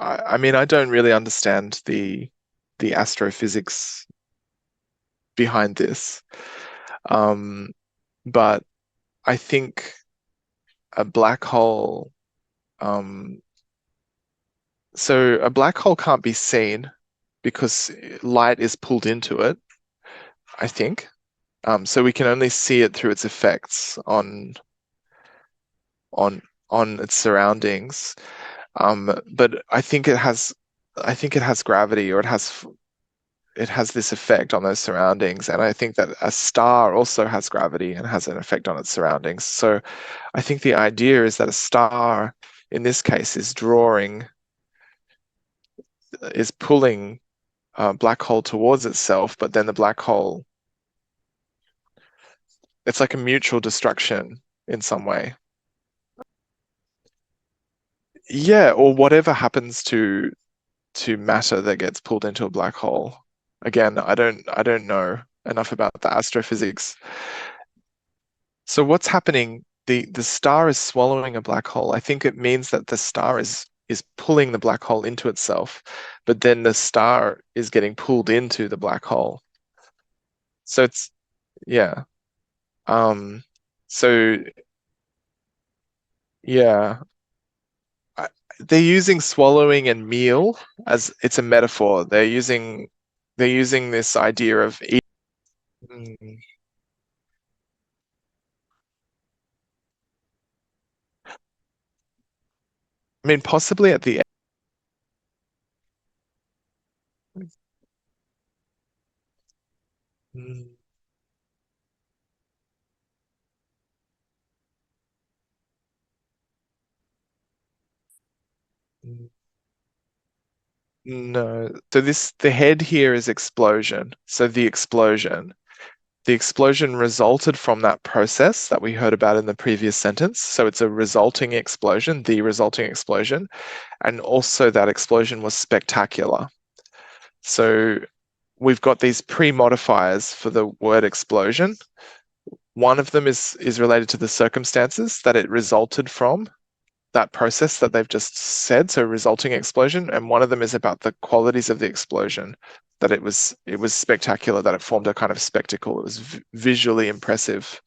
I mean, I don't really understand the astrophysics behind this. Um, but I think a black hole, um, so a black hole can't be seen because light is pulled into it, I think. So we can only see it through its effects on on its surroundings. But I think it has gravity, or it has this effect on those surroundings. And I think that a star also has gravity and has an effect on its surroundings. So I think the idea is that a star, in this case, is pulling a black hole towards itself, but then the black hole, it's like a mutual destruction in some way. Yeah, or whatever happens to matter that gets pulled into a black hole. Again, I don't know enough about the astrophysics. So what's happening? The star is swallowing a black hole. I think it means that the star is pulling the black hole into itself, but then the star is getting pulled into the black hole. So it's yeah. Um, so yeah, I, they're using swallowing and meal as it's a metaphor. They're using this idea of eating. I mean, possibly at the end. No. So the head here is explosion. So the explosion resulted from that process that we heard about in the previous sentence. So it's a resulting explosion, the resulting explosion. And also that explosion was spectacular. So we've got these pre-modifiers for the word explosion. One of them is related to the circumstances that it resulted from, that process that they've just said, so resulting explosion, and one of them is about the qualities of the explosion, that it was spectacular, that it formed a kind of spectacle. It was visually impressive.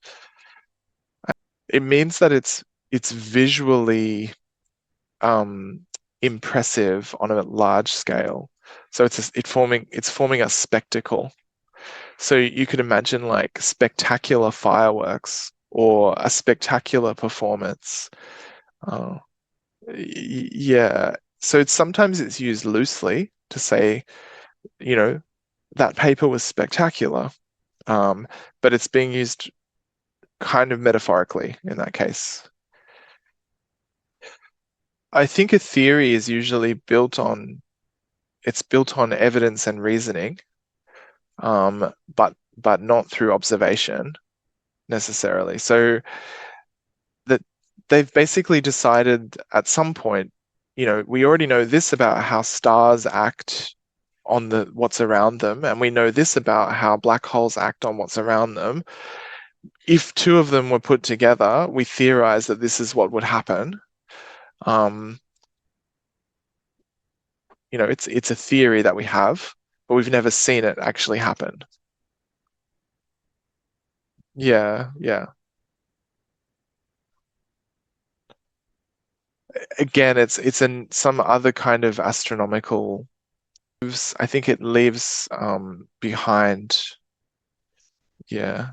It means that it's visually impressive on a large scale. So it's forming a spectacle. So you could imagine like spectacular fireworks or a spectacular performance. Uh, yeah. So sometimes it's used loosely to say, you know, that paper was spectacular. Um, but it's being used kind of metaphorically in that case. I think a theory is usually built on evidence and reasoning, but not through observation necessarily. So that they've basically decided at some point, we already know this about how stars act on what's around them, and we know this about how black holes act on what's around them. If two of them were put together, we theorize that this is what would happen. Um, it's a theory that we have, but we've never seen it actually happen. Yeah, yeah. Again, it's in some other kind of astronomical. I think it leaves behind. Yeah.